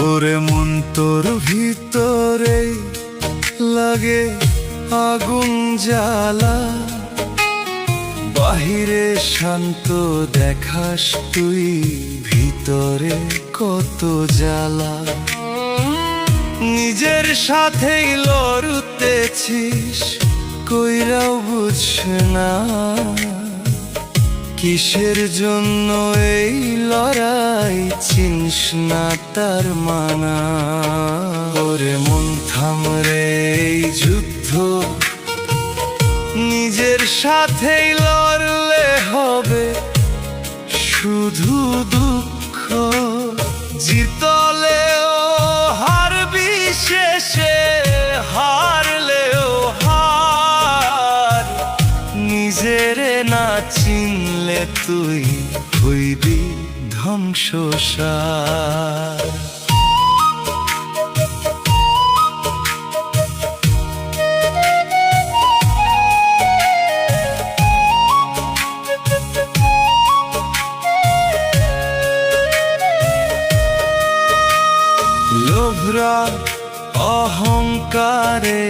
ওরে মন তোর ভিতরে লাগে আগুন জ্বালা, বাহিরে শান্ত দেখাস তুই, ভিতরে কত জ্বালা। নিজের সাথেই লড়তেছিস, কইরাও বুঝছে না কিসের জন্য এই লড়াই, চিনস না তার মানা। ওরে মন থাম রে, এই যুদ্ধ নিজের সাথেই লড়লে হবে শুধু দুঃখ। জিতলেও হারবি, শেষে হারলেও হার। নিজেরে না চিনলে তুই হইবি ধ্বংসসার। লোভরা অহংকারে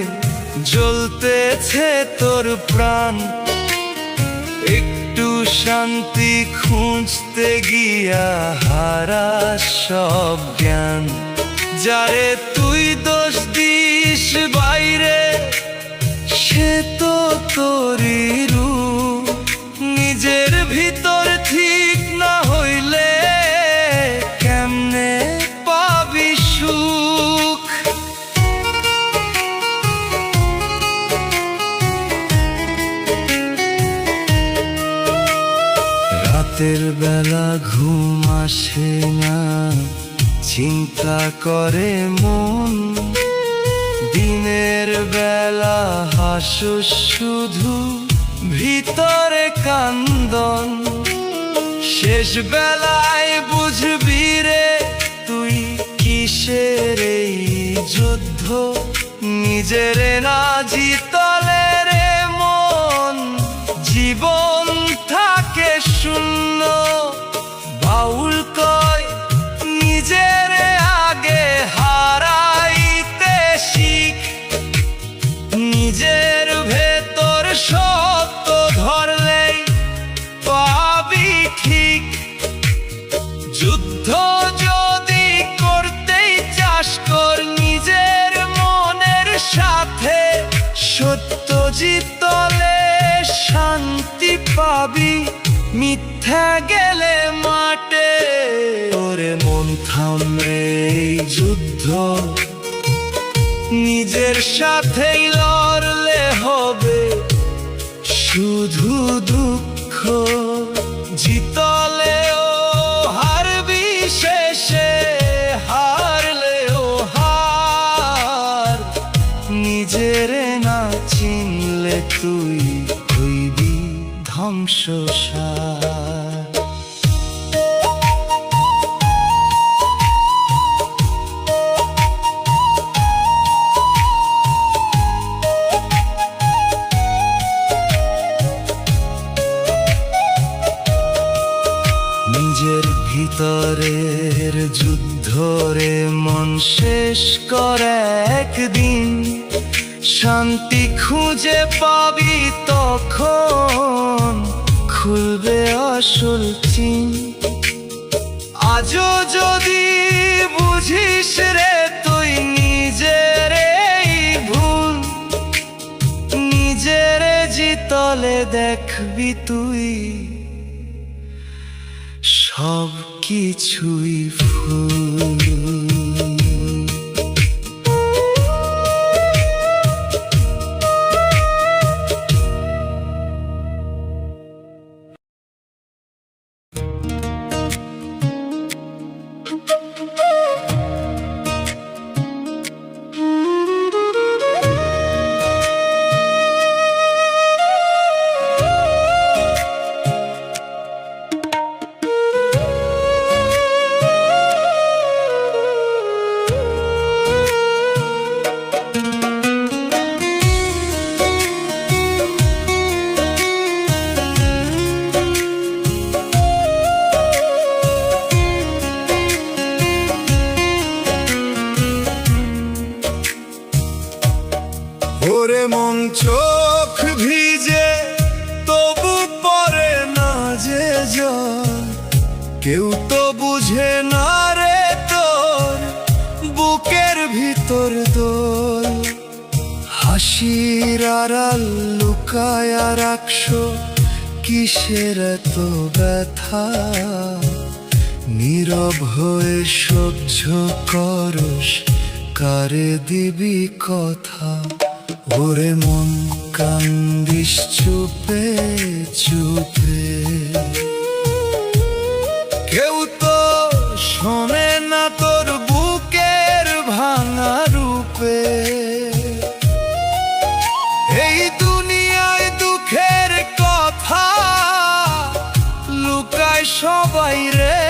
জ্বলতেছে তোর প্রাণ, একটু শান্তি খুঁজতে গিয়া হারাস সব জ্ঞান। যারে তুই দোষ দিস বাইরে, সে তো তোরই রূপ। নিজের ভিতর ঠিক না হইলে কেমনে পাবি সুখ। রাতের বেলা ঘুম আসে না, চিন্তা করে মন। দিনের বেলা হাসুস শুধু, ভিতরে কান্দন। শেষ বেলায় বুঝবি রে তুই কিসের এই যুদ্ধ। নিজেরে না জিতলে রে মন, জীবন থাকে শূন্য। বাউল কয় নিজেরে আগে হারাইতে শিখ, নিজের ভেতর সত্য ধরলেই পাবি ঠিক। যুদ্ধ যদি করতেই চাস কর নিজের মনের সাথে, সত্য জিতলে শান্তি পাবি, মিথ্যা গেলে মাঠে। ওরে মন থাম রে, এই যুদ্ধ নিজের সাথেই লড়লে হবে শুধু দুঃখ। জিতলেও হারবি, শেষে হারলেও হার। নিজেরে না চিনলে তুই হইবি ধ্বংসসার। নিজের ভিতরের যুদ্ধ রে মন শেষ কর একদিন। শান্তি খুঁজে পাবি তখন, খুলবে আসল চিন। আজও যদি বুঝিস রে তুই নিজের এই ভুল, নিজের জিতলে দেখবি তুই সব কিছুই ফুল। ভিজে তবু পরে না যে জল, কেউ তো বুঝে না রে তোর বুকের ভিতর দোল। হাসির আড়াল লুকায় রাখছ কিসের এত ব্যথা, নীরব হয়ে সহ্য করস কারে দিবি কথা। ওরে মন কান্দিস চুপে চুপে, কেউ তো শোনে না তোর বুকের ভাঙা রূপে। এই দুনিয়ায় দুঃখের কথা লুকায় সবাই রে,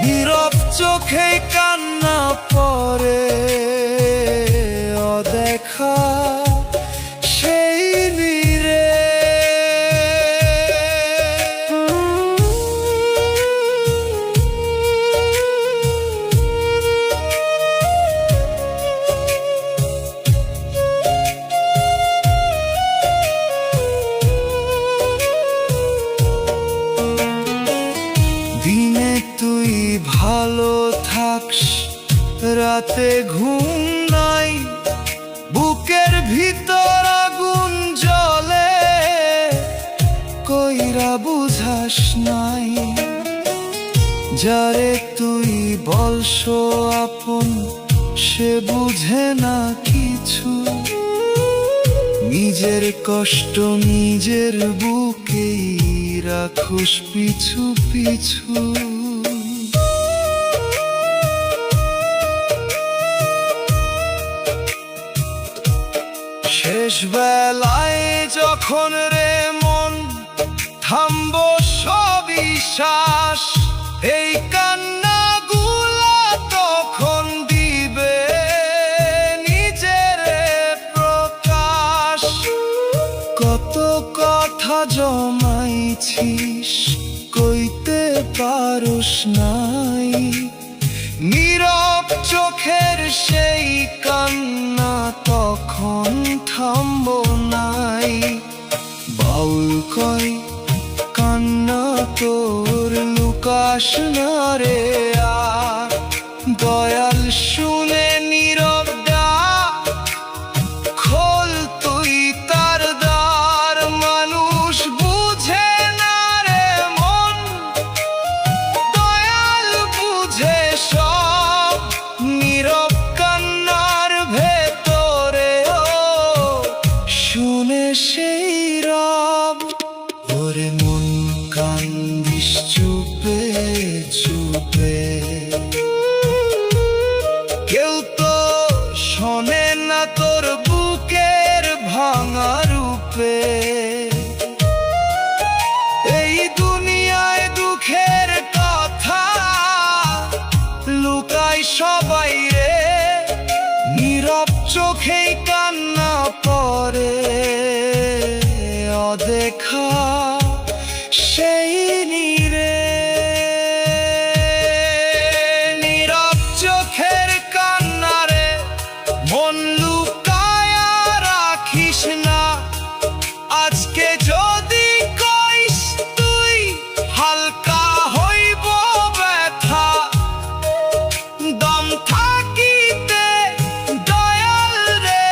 নীরব চোখে কান্না পড়ে অদেখা সেই নীরে। দিনে তুই ভালো থাকস, রাতে ঘুম নাই, বুকের ভিতর আগুন জ্বলে কইরা বুঝাস নাই। যারে তুই বলস আপন সে বুঝে না কিছু, নিজের কষ্ট নিজের বুকেই রাখুস পিছু পিছু। শেষ বেলায় যখন রে মন থামবো সবই শ্বাস, এই কান্নাগুলা তখন দিবে নিজের প্রকাশ। কত কথা জমাইছিস কইতে পারস নাই, নীরব চোখের সেই কান্না তখন থামবো নাই। বাউল কয় কান্না তোর লুকাস না রে আর, দয়াল শুনে নীরব ডাক খোল তুই তার দ্বার। মানুষ বুঝে না রে মন, দয়াল বুঝে সব, নীরব কান্নার ভেতরেও শুনে সেই রব। ওরে মন কান্দিস চুপে চুপে, কেউ তো শোনে না তোর বুকের ভাঙা রূপে। এই দুনিয়ায় দুঃখের কথা লুকায় সবাই রে, নীরব চোখেই কান্না পড়ে অদেখা সেই নীরে। নীরব চোখের কান্না রে মন লুকায়া রাখিস না, আজকে যদি কইস তুই হালকা হইব ব্যথা। দম থাকিতে দয়াল রে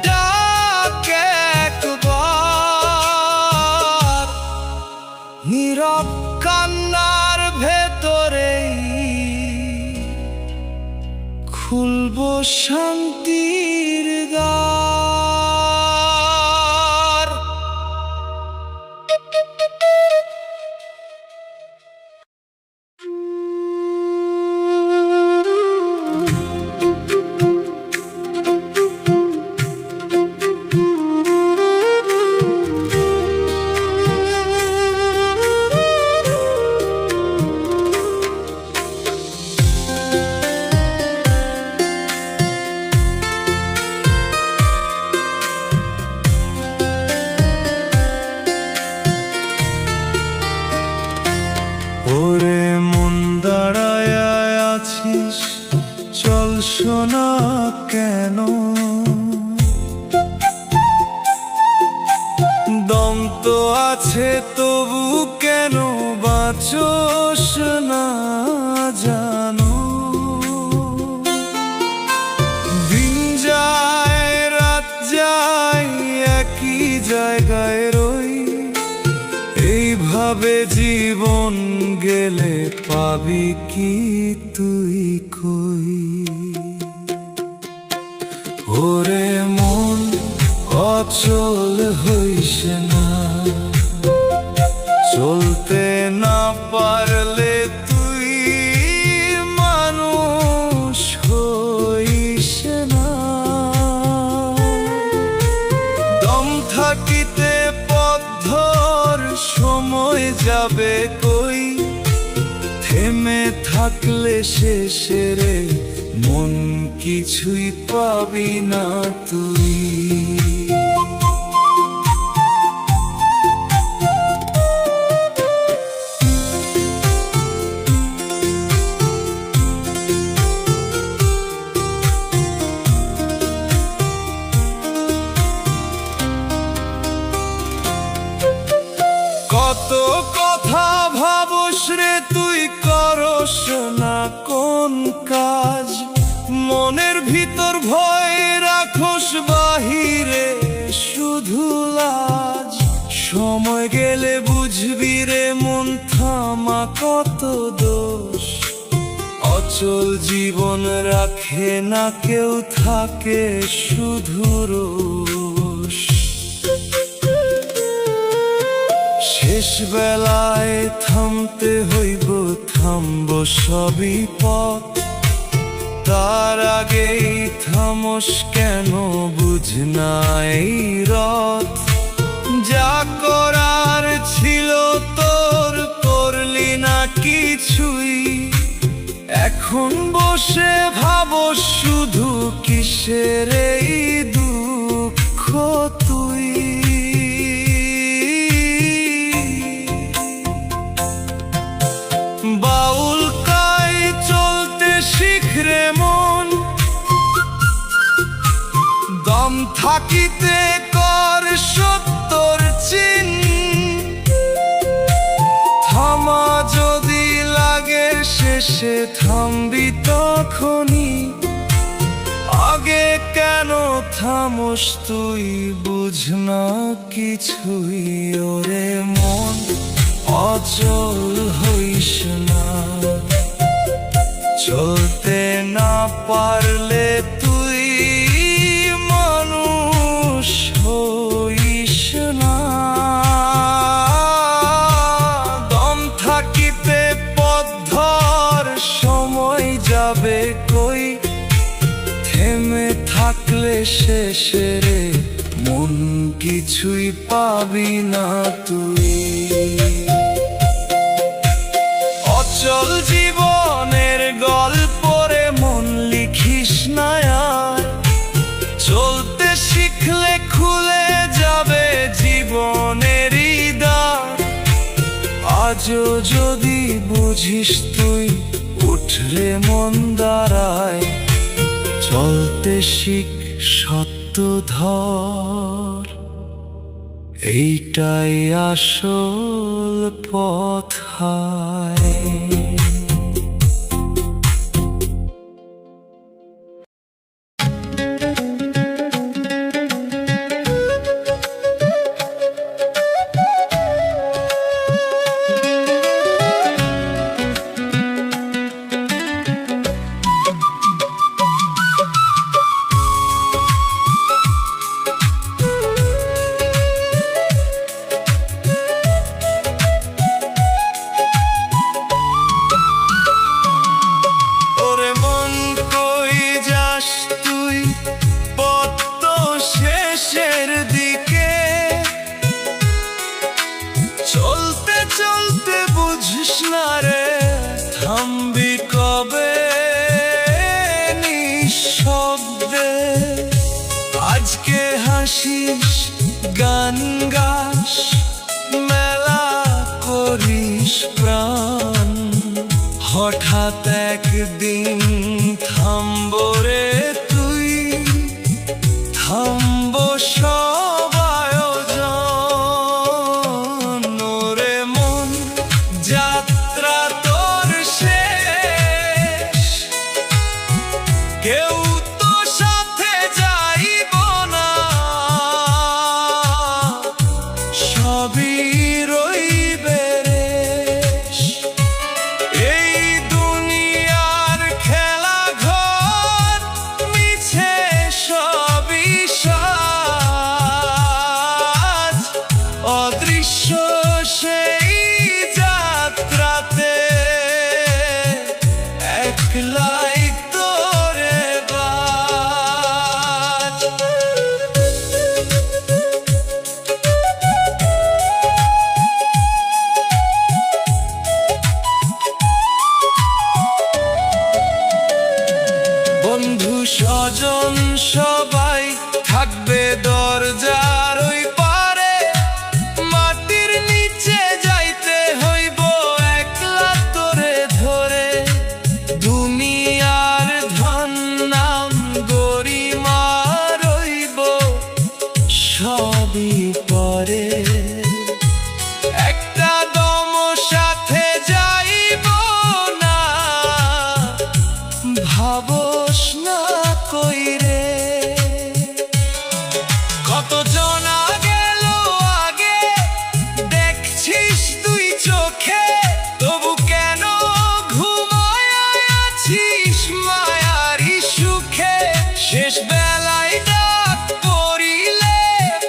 ডাক একবার, নীরব কান্নার ভেতরেই খুলবো শান্তির দ্বার। ওরে মন দাঁড়ায় আছিস চল শোনা কেন, তো আছে তবু কেন বাঁচোস না জানো? দিন যায় রাত যায় একই জায়গায় রই, এইভাবে জীবন গেলে পাবি কি তুই কই? ওরে মন অচল হইস না, চলতে না পারলে তুই মানুষ হইস না। দম থাকিতে পথ ধর, সময় যাবে কই, থেমে থাকলে শেষে রে মন কিছুই পাবি না তুই। কত কথা ভাবস রে তুই, করস না কোন কাজ, মনের ভিতর ভয় রাখস, বাহিরে শুধু লাজ। সময় গেলে বুঝবি রে মন থামা কত দোষ, অচল জীবন রাখে না কেউ, থাকে শুধু রোষ। শেষ বেলায় থামতে হইব, থামব সবই পথ, তার আগেই থামস কেন বুঝ না এই রথ। যা করার ছিল তোর করলি না কিছুই, এখন বসে ভাবস শুধু কিসের এই দুঃখ তুই। বাউল কাই চলতে শিখ রে মন, দম থাকিতে কর সত্যর চিন। থামা যদি লাগে শেষে থামবি তখনই, আগে কেন থামস তুই বুঝ না কিছুই। ওরে মন অচল হইস না, চলতে না পারলে তুই মানুষ হইস না। দম থাকিতে পথ ধর, সময় যাবে কই, থেমে থাকলে শেষে রে মন কিছুই পাবি না তুই। অচল জীবনের গল্প রে মন লিখিস না আর, চলতে শিখলে খুলে যাবে জীবনেরই দ্বার। আজও যদি বুঝিস তুই উঠরে মন দাঁড়ায়, চলতে শিখ সত্য ধর, এইটাই আসল পথ হায়। আজকে হাসিস গান গাস মেলা করিস প্রাণ, হঠাৎ একদিন থামবো রে তুই, থামবো সব আয়োজন। কেউ তো সাথে যাইব না, সবই রইবে রেশ। এই দুনিয়ার খেলা ঘর মিছে সবই সাজ, অদৃশ্য সেই যাত্রাতে একলাই তোরে বাজ। বন্ধু স্বজন সবাই থাকবে দরজার ওই পারে, মাটির নিচে যাইতে হইব একলা তোরে ধরে। দুনিয়ার ধন নাম গরিমা রইব সবই পরে, একটা দম সাথে যাইব না, ভাবস না কইরে। কতজনা গেল আগে দেখছিস তুই চোখে, তবু কেন ঘুমায় আছিস মায়ারি সুখে? শেষ বেলায় ডাক পড়িলে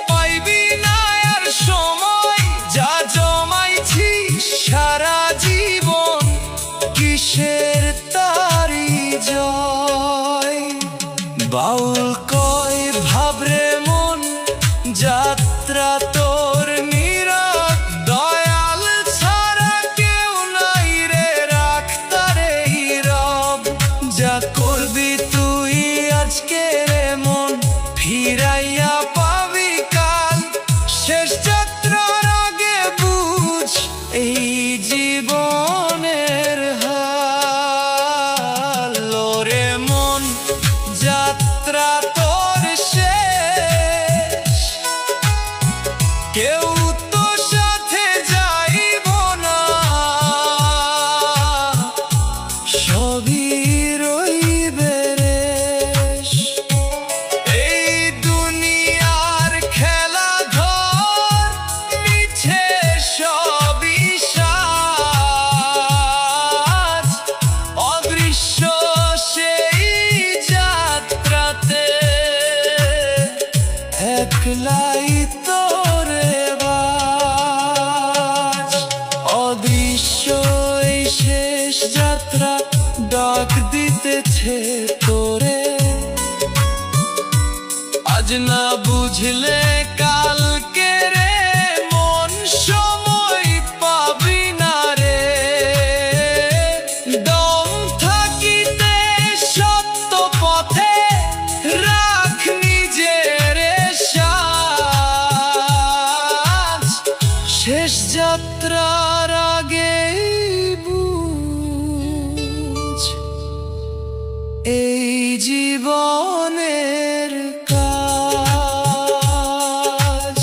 পাইবি না আর সময়, যা জমাইছিস সারা জীবন কিসের তারি জয়। বাউল কয় ভাবরে মন যাত্রা তোর নীরব, দয়াল ছাড়া কেউ নাই রে রাখতারে হিরব। যা করবি তুই আজকে রে মন ফিরাইয়া পাবি কাল, শেষ যাত্রার আগে বুঝ এই জীবনের হাল। ওরে মন যাত্রা তোর শেষ, কেউ তো সাথে যাইব না, সবই রইবে রেশ। এই দুনিয়ার খেলা ঘর মিছে সবই সাজ, অদৃশ্য সেই যাত্রাতে একলাই তোরে বাজ। অদৃশ্য এই শেষ যাত্রা ডাক দিতেছে তোরে, আজ না বুঝলে কালকে রে মন সময় পাবি না রে। দম থাকিতে সত্য পথে রাখ নিজের সাজ, শেষ যাত্রার আগে বুঝ এই জীবনের কাজ।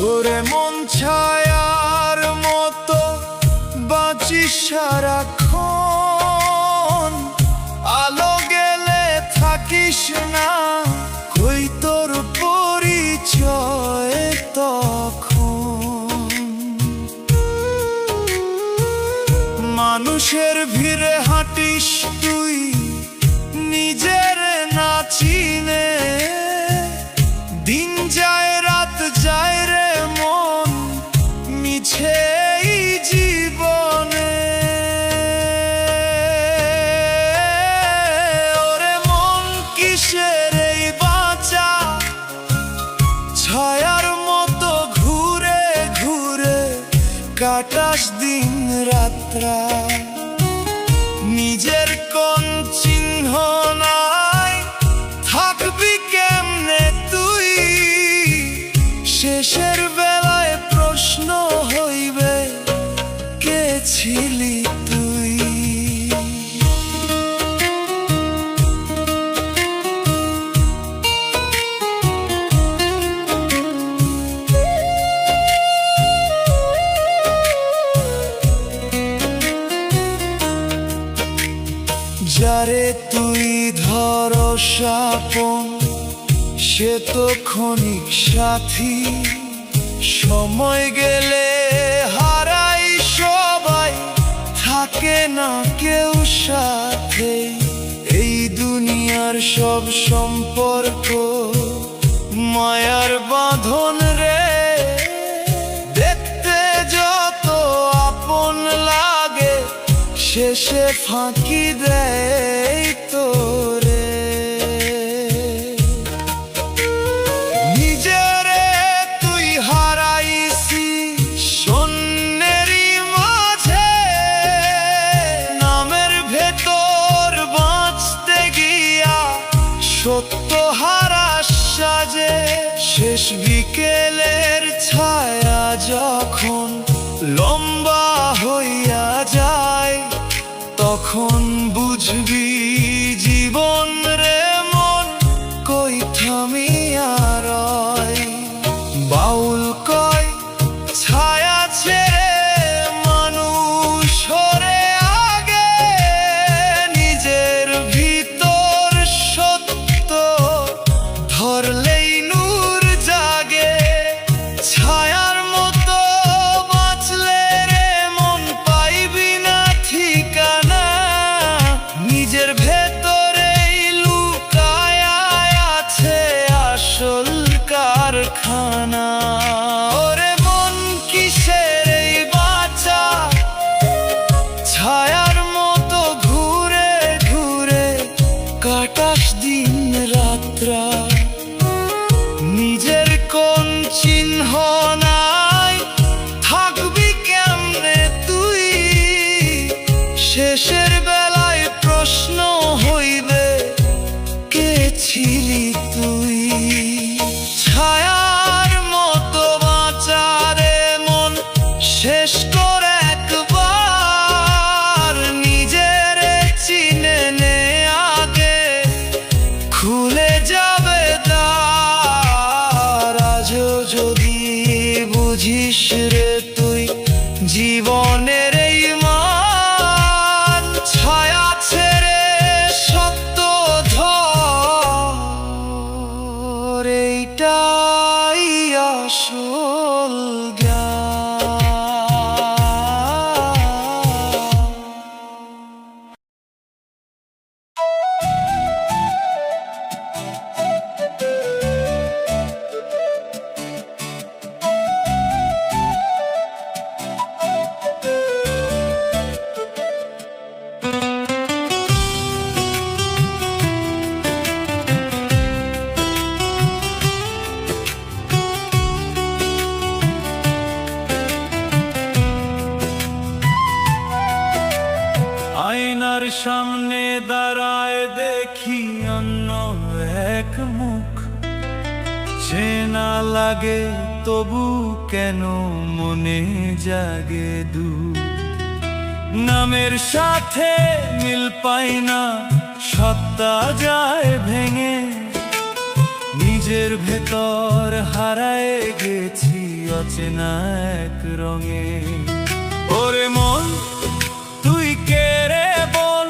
ওরে মন ছায়ার মতো বাঁচিস সারাক্ষণ, আলো গেলে থাকিস না কই তোর পরিচয় তখন। মানুষের ভিড়ে হাঁটিস তুই নিজের না চিনে, দিন যায় রাত যায় রে মন মিছে জীবনে। ওরে মন কিসের এই বাঁচা ছায়ার মতো ঘুরে ঘুরে কাটাস দিন রাত্রা, নিজের কোন যারে তুই ধরস আপন সে তো ক্ষণিক সাথী, সময় গেলে হারাই সবাই, থাকে না কেউ সাথে। এই দুনিয়ার সব সম্পর্ক মায়ার বাঁধন রে, দেখতে যত আপন লাগে শেষে ফাঁকি দেয় তোরে। নিজেরে তুই হারাইছি শূন্যেরই মাঝে, নামের ভেতর বাঁচতে গিয়া সত্য হারাস সাজে। শেষ বিকেলের ছায়া যখন লম্বা হইয়া যায়, তখন বুঝবি জীবন রে মন কই থামিয়া রয়। বাউল কয় ছায়া ছেড়ে মানুষ হরে আগে, নিজের ভিতর সত্য ধরলেই নূর জাগে। ছায়ার মতো বাঁচলে রে মন পাইবি না ঠিকানা, নিজের ভেতরেই লুকায় আছে আসল কারখানা। ওরে মন কিসের এই বাঁচা, ছায়ার মতো ঘুরে ঘুরে কাটাস দিন রাত্রা। নিজের কোন চিহ্ন নাই, থাকবি কেমনে তুই, শেষের বেলায় প্রশ্ন হইবে কে ছিলি তুই। ছায়ার মতো বাঁচারে মন শেষ করে একবার, নিজের চিনে নে আগে খুলে যাবে দ্বার। আজও যদি বুঝিস রে তুই জীবনের এই মান, ছায়া ছেড়ে সত্য ধর, এইটাই আসল জ্ঞান। আয়নার সামনে দাঁড়ায় দেখি অন্য এক মুখ, চেনা লাগে তবু কেন মনে জাগে দুঃখ। নামের সাথে মিল পাই না, সত্তা যায় ভেঙে, নিজের ভেতর হারায় গেছি অচেনা এক রঙে। ওরে মন তুই কে রে বল,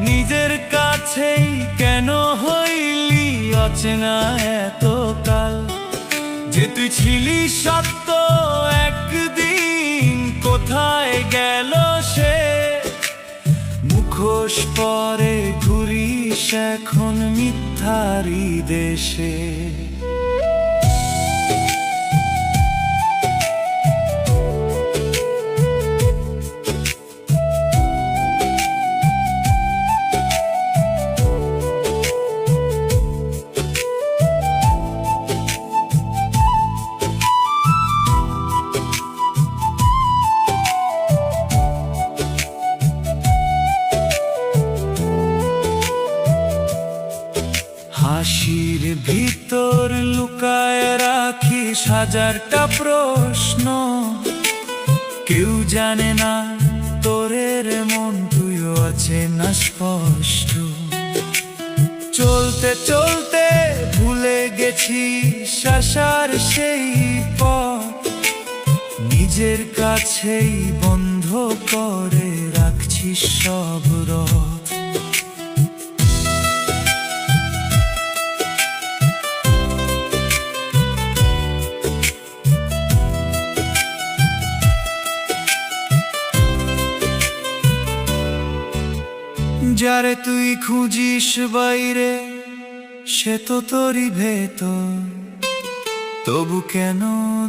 নিজের কাছেই কেন হইলি অচেনা এতকাল। যে তুই ছিলি সত্য একদিন কোথায় গেল সে, মুখোশ পরে ঘুরিস এখন মিথ্যারি দেশে। হাসির ভিতর লুকায় রাখিস হাজারটা প্রশ্ন, কেউ জানে না তোরের মন তুইও অচেনা স্পষ্ট। চলতে চলতে ভুলে গেছি আশার সেই পথ, নিজের কাছেই বন্ধ করে রাখছিস সব রথ। যারে তুই খুঁজিস বাইরে সে তো তোরই ভেতর, তবু কেন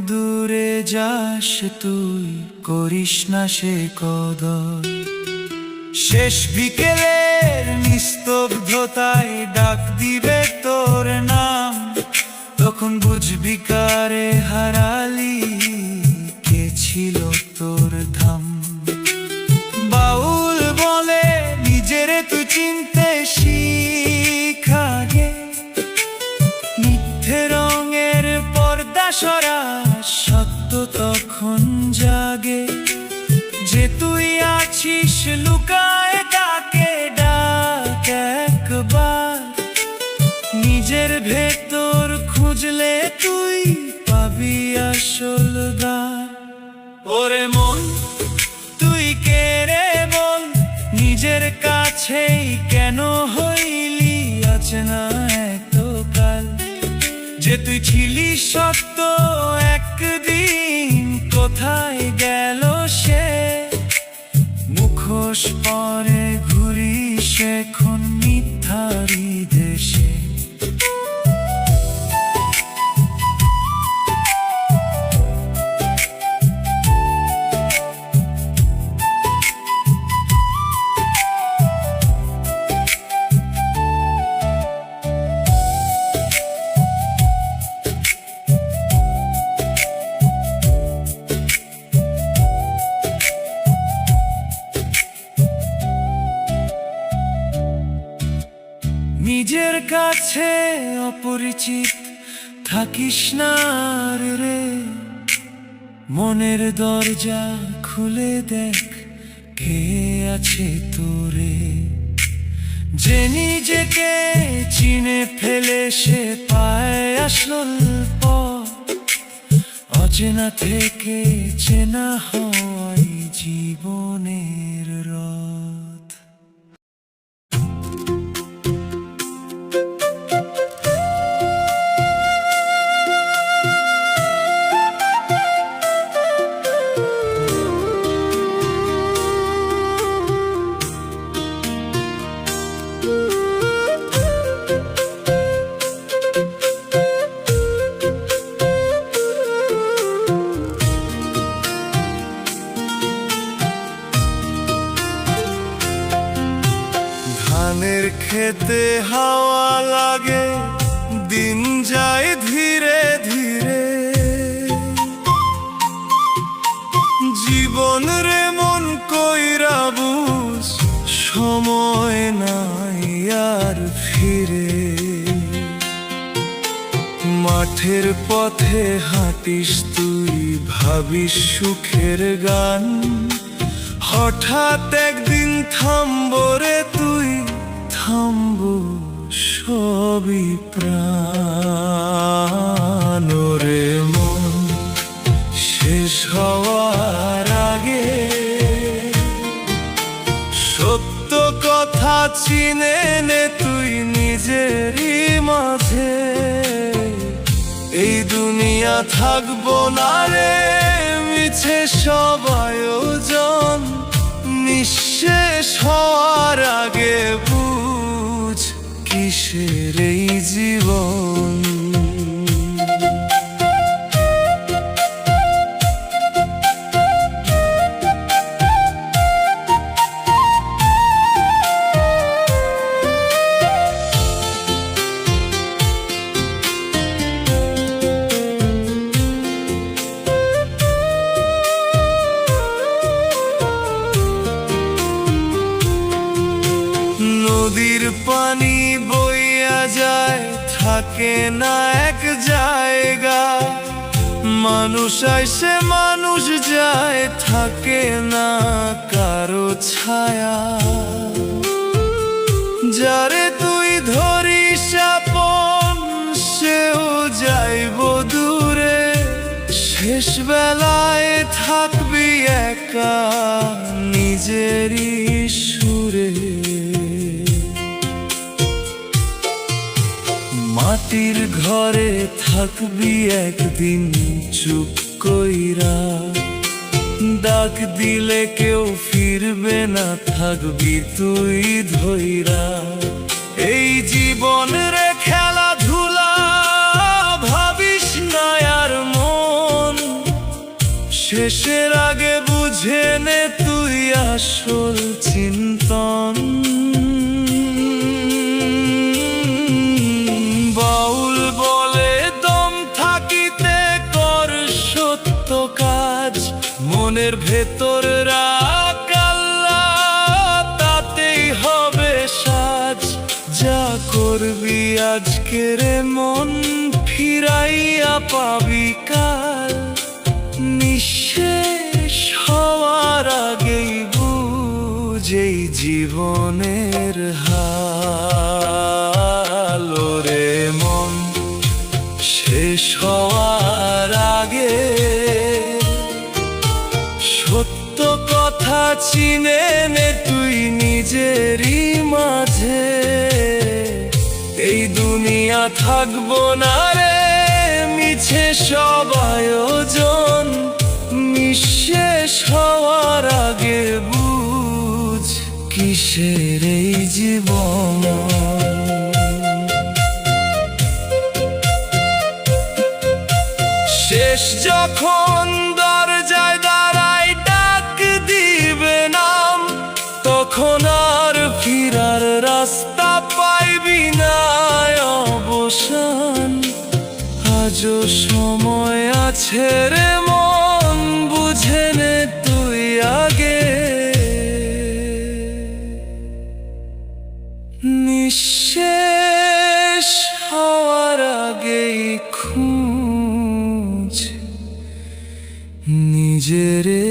দূরে যাস তুই, করিস না সে কদর। শেষ বিকেলের নিস্তব্ধতায় ডাক দিবে তোর নাম, তখন বুঝবি কারে হারালি, কে ছিল তোর ধাম। বাউল বলে নিজের তুই চিনতে শিখা গে, মিথ্যে রঙের পর্দা সরা, সত্য তখন জাগে। যে তুই আছিস লুকায় তাকে ডাক একবার, নিজের ভেতর খুঁজলে তুই পাবি আসল দ্বার। ওরে মন তুই কে রে বল, নিজের কাছেই কেন হইলি অচেনা এতকাল। যে তুই ছিলি সত্য একদিন, কোথায় গেল সে, মুখোশ পরে ঘুরিস এখন মিথ্যারি দেশে। নিজের কাছে অপরিচিত থাকিস না রে, মনের দরজা খুলে দেখ কে আছে তোরে। যে নিজেকে চিনে ফেলে সে পায় আসল পথ, অচেনা থেকে চেনা হয় জীবনের রথ। ধানের খেতে হাওয়া লাগে, দিন যায় ধীরে ধীরে, জীবন রে মন কইরা বুঝ, সময় নাই আর ফিরে। মাঠের পথে হাঁটিস তুই, ভাবিস সুখের গান, হঠাৎ একদিন থামবো রে তুই, থামবো সবই প্রাণ। রে মন শেষ হওয়ার আগে সত্য কথা চিনে নে তুই নিজেরই মাঝে। এই দুনিয়া থাকবো না রে মিছে সব আয়োজন, নিঃশেষ হওয়ার আগে বুঝ কিসের এই জীবন। নদীর পানি বইয়া যায়, থাকে না এক জায়গা, মানুষ আইসে মানুষ যায়, থাকে না কারো ছায়া। যারে তুই ধরিস আপন সেও যাইব দূরে, শেষ বেলায় থাকবি একা নিজেরই সুরে। মাটির ঘরে থাকবি একদিন চুপ কইরা, ডাক দিলে কেউ ফিরবে না, থাকবি তুই ধইরা। এই জীবন রে খেলাধুলা, ভাবিস না আর মন, শেষের আগে বুঝে নে তুই আসল চিন্তন। বাউল বলে দম থাকিতে কর সত্য কাজ, মনের ভেতর রাখ আল্লাহ, তাতেই হবে সাজ। যা করবি আজকের মন, ফিরাইয়া পাবি কাল। নিঃশেষ হওয়ার আগেই বুঝ এই জীবনের হাল। ওরে মন, শেষ হওয়ার আগে সত্য কথা চিনে নে তুই নিজেরই মাঝে। এই দুনিয়া থাকবো না রে মিছে সব আয়োজন, নিঃশেষ হওয়ার আগে বুঝ কিসের এই জীবন। শেষ যখন দরজায় দাঁড়াই ডাক দিবে নাম, তখন আর ফিরার রাস্তা পাইবি না অবসান। আজও সময় আছে রে মন, বুঝে নে তুই আগে। নিঃশেষ হওয়ার আগেই খুঁজ নিজেরে